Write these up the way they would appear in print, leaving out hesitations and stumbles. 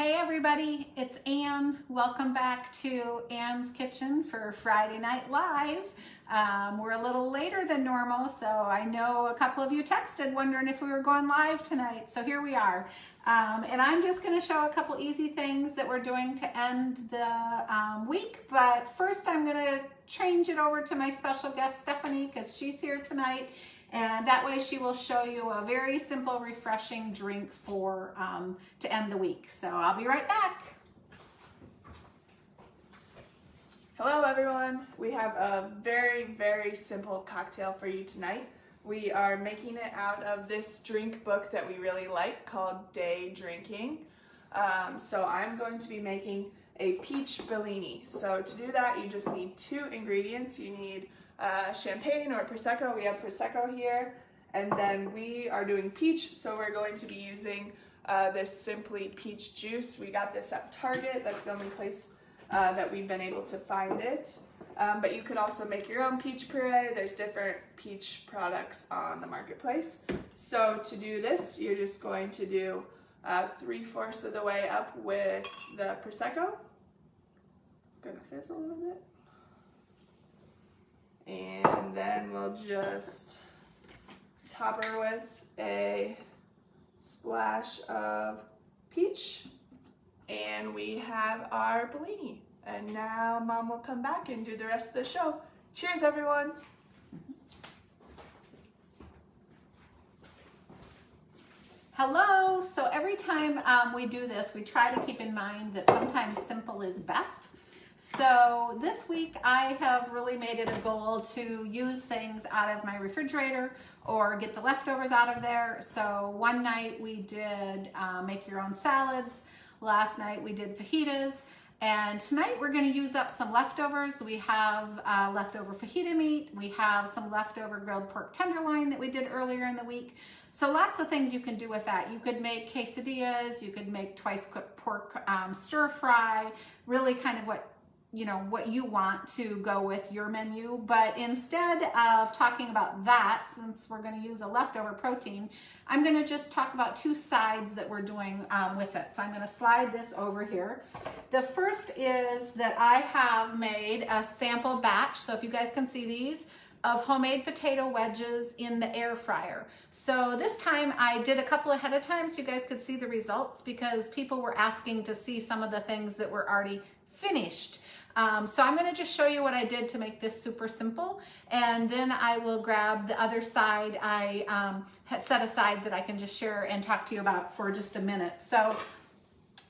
Hey everybody, it's Ann. Welcome back to Ann's Kitchen for Friday Night Live. We're a little later than normal, so I know a couple of you texted wondering if we were going live tonight, so here we are. And I'm just going to show a couple easy things that we're doing to end the week, but first I'm going to change it over to my special guest Stephanie because she's here tonight. And that way she will show you a very simple, refreshing drink for to end the week. So I'll be right back. Hello everyone. We have a very simple cocktail for you tonight. We are making it out of this drink book that we really like called Day Drinking. So I'm going to be making a peach Bellini. So to do that you just need two ingredients. You need champagne or Prosecco. We have Prosecco here, and then we are doing peach, so we're going to be using this Simply Peach juice. We got this at Target. That's the only place that we've been able to find it. But you could also make your own peach puree. There's different peach products on the marketplace. So to do this, you're just going to do 3/4 of the way up with the Prosecco. It's going to fizz a little bit. And then we'll just top her with a splash of peach. And we have our Bellini. And now Mom will come back and do the rest of the show. Cheers, everyone. Hello. So every time we do this, we try to keep in mind that sometimes simple is best. So this week I have really made it a goal to use things out of my refrigerator or get the leftovers out of there. So one night we did make your own salads. Last night we did fajitas. And tonight we're going to use up some leftovers. We have leftover fajita meat. We have some leftover grilled pork tenderloin that we did earlier in the week. So lots of things you can do with that. You could make quesadillas. You could make twice cooked pork stir fry. Really kind of what you want to go with your menu. But instead of talking about that, since we're going to use a leftover protein, I'm going to just talk about two sides that we're doing with it. So I'm going to slide this over here. The first is that I have made a sample batch. So if you guys can see these, of homemade potato wedges in the air fryer. So this time I did a couple ahead of time so you guys could see the results because people were asking to see some of the things that were already finished. So I'm going to just show you what I did to make this super simple, and then I will grab the other side I set aside that I can just share and talk to you about for just a minute. So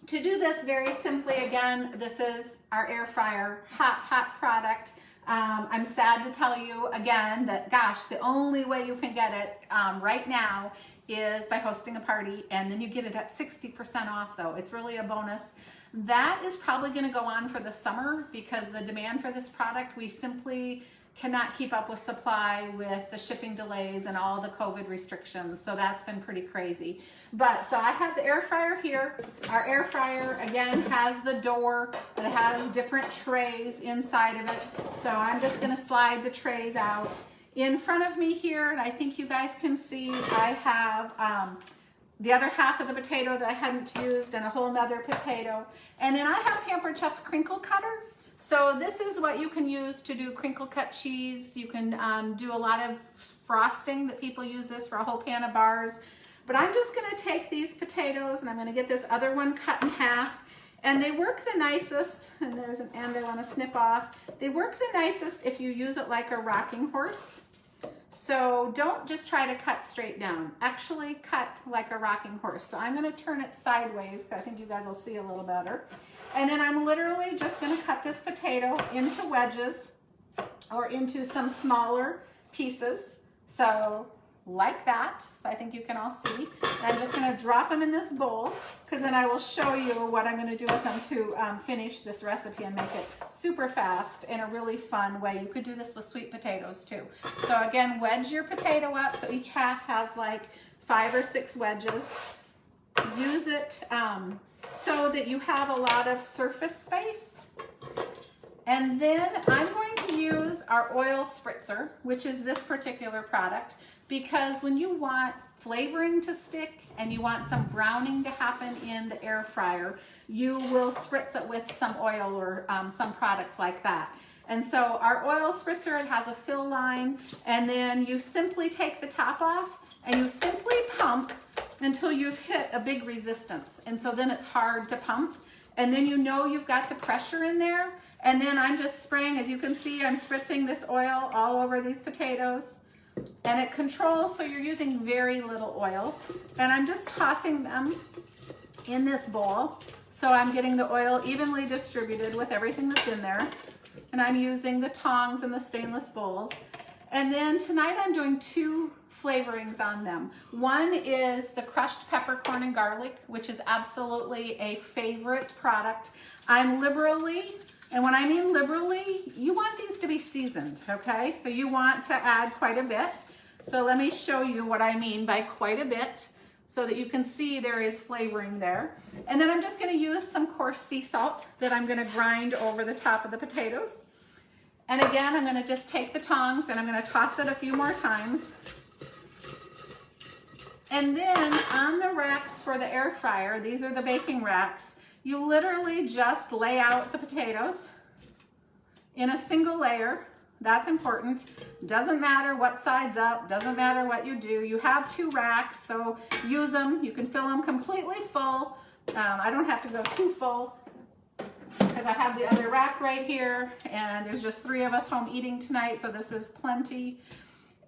to do this very simply, again, this is our air fryer, hot product. I'm sad to tell you again that, gosh, the only way you can get it right now is by hosting a party, and then you get it at 60% off though. It's really a bonus. That is probably going to go on for the summer because the demand for this product, we simply cannot keep up with supply with the shipping delays and all the COVID restrictions. So that's been pretty crazy. But so I have the air fryer here. Our air fryer again has the door that has different trays inside of it. So I'm just going to slide the trays out. In front of me here, and I think you guys can see, I have the other half of the potato that I hadn't used and a whole nother potato. And then I have Pampered Chef's crinkle cutter. So this is what you can use to do crinkle cut cheese. You can do a lot of frosting that people use this for a whole pan of bars. But I'm just going to take these potatoes and I'm going to get this other one cut in half. And they work the nicest, and there's an end I want to snip off. They work the nicest if you use it like a rocking horse. So don't just try to cut straight down. Actually cut like a rocking horse. So I'm going to turn it sideways because I think you guys will see a little better. And then I'm literally just going to cut this potato into wedges or into some smaller pieces. So like that. So I think you can all see. And I'm just going to drop them in this bowl because then I will show you what I'm going to do with them to finish this recipe and make it super fast in a really fun way. You could do this with sweet potatoes too. So again, wedge your potato up. So each half has like 5 or 6 wedges. Use it so that you have a lot of surface space. And then I'm going to use our oil spritzer, which is this particular product. because when you want flavoring to stick and you want some browning to happen in the air fryer, you will spritz it with some oil or some product like that. And so our oil spritzer, it has a fill line, and then you simply take the top off and you simply pump until you've hit a big resistance. And so then it's hard to pump. And then you know you've got the pressure in there. And then I'm just spraying, as you can see, I'm spritzing this oil all over these potatoes. And it controls, so you're using very little oil. And I'm just tossing them in this bowl. So I'm getting the oil evenly distributed with everything that's in there. And I'm using the tongs and the stainless bowls. And then tonight I'm doing 2 flavorings on them. One is the crushed peppercorn and garlic, which is absolutely a favorite product. I'm liberally, and when I mean liberally, you want these to be seasoned, okay? So you want to add quite a bit. So let me show you what I mean by quite a bit so that you can see there is flavoring there. And then I'm just gonna use some coarse sea salt that I'm gonna grind over the top of the potatoes. And again, I'm gonna just take the tongs and I'm gonna toss it a few more times. And then on the racks for the air fryer, these are the baking racks, you literally just lay out the potatoes in a single layer. That's important. Doesn't matter what side's up, doesn't matter what you do. You have 2 racks, so use them. You can fill them completely full. I don't have to go too full because I have the other rack right here, and there's just 3 of us home eating tonight, so this is plenty.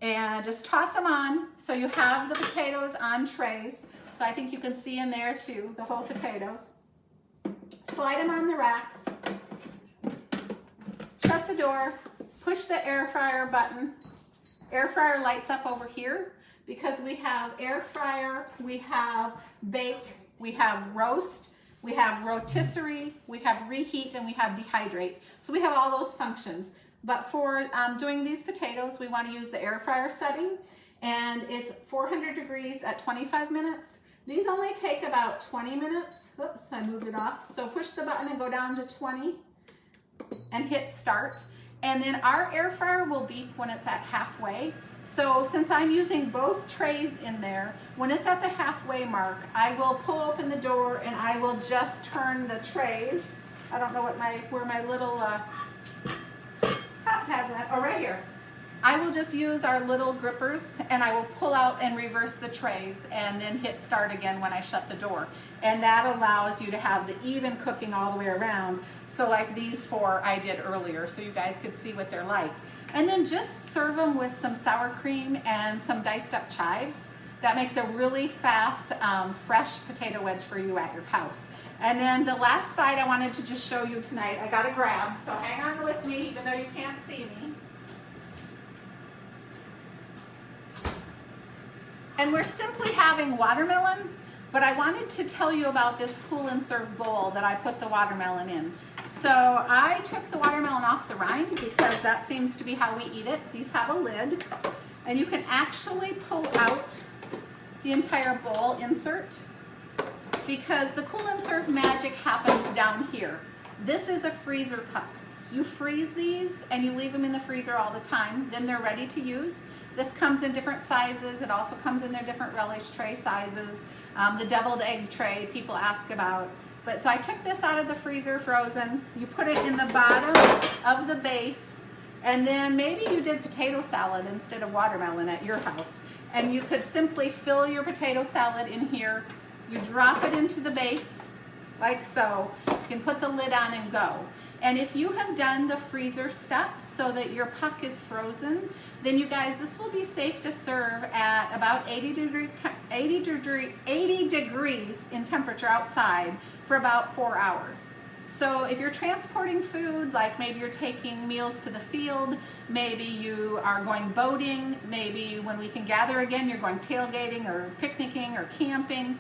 And just toss them on so you have the potatoes on trays. So I think you can see in there too, the whole potatoes. Slide them on the racks. Shut the door. Push the air fryer button. Air fryer lights up over here because we have air fryer, we have bake, we have roast, we have rotisserie, we have reheat, and we have dehydrate. So we have all those functions. But for doing these potatoes, we want to use the air fryer setting, and it's 400 degrees at 25 minutes. These only take about 20 minutes. Oops, I moved it off. So push the button and go down to 20 and hit start. And then our air fryer will beep when it's at halfway. So since I'm using both trays in there, when it's at the halfway mark, I will pull open the door and I will just turn the trays. I don't know what where my little hot pads at. Oh, right here. I will just use our little grippers and I will pull out and reverse the trays and then hit start again when I shut the door. And that allows you to have the even cooking all the way around. So like these 4 I did earlier, so you guys could see what they're like. And then just serve them with some sour cream and some diced up chives. That makes a really fast, fresh potato wedge for you at your house. And then the last side I wanted to just show you tonight, I got to grab, so hang on with me even though you can't see me. And we're simply having watermelon, but I wanted to tell you about this cool and serve bowl that I put the watermelon in. So I took the watermelon off the rind because that seems to be how we eat it. These have a lid, and you can actually pull out the entire bowl insert because the cool and serve magic happens down here. This is a freezer puck. You freeze these and you leave them in the freezer all the time, then they're ready to use. This comes in different sizes. It also comes in their different relish tray sizes. The deviled egg tray people ask about. But so I took this out of the freezer frozen. You put it in the bottom of the base, and then maybe you did potato salad instead of watermelon at your house. And you could simply fill your potato salad in here. You drop it into the base like so. You can put the lid on and go. And if you have done the freezer step so that your puck is frozen, then you guys, this will be safe to serve at about 80 degrees in temperature outside for about 4 hours. So if you're transporting food, like maybe you're taking meals to the field, maybe you are going boating, maybe when we can gather again, you're going tailgating or picnicking or camping,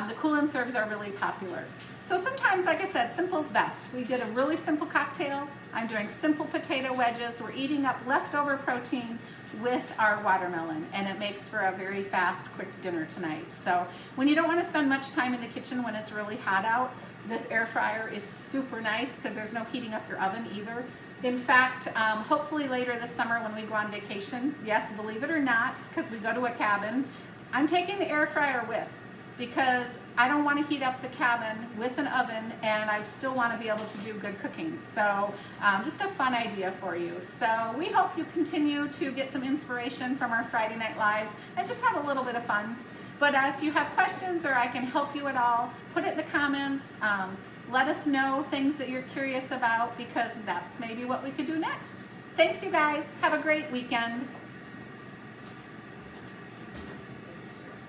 the cool and serves are really popular. So sometimes, like I said, simple's best. We did a really simple cocktail. I'm doing simple potato wedges. We're eating up leftover protein with our watermelon, and it makes for a very fast, quick dinner tonight. So when you don't want to spend much time in the kitchen when it's really hot out, this air fryer is super nice because there's no heating up your oven either. In fact, hopefully later this summer when we go on vacation, yes, believe it or not, because we go to a cabin, I'm taking the air fryer with, because I don't want to heat up the cabin with an oven, and I still want to be able to do good cooking. So just a fun idea for you. So we hope you continue to get some inspiration from our Friday Night Lives and just have a little bit of fun. But if you have questions or I can help you at all, put it in the comments. Let us know things that you're curious about, because that's maybe what we could do next. Thanks, you guys. Have a great weekend.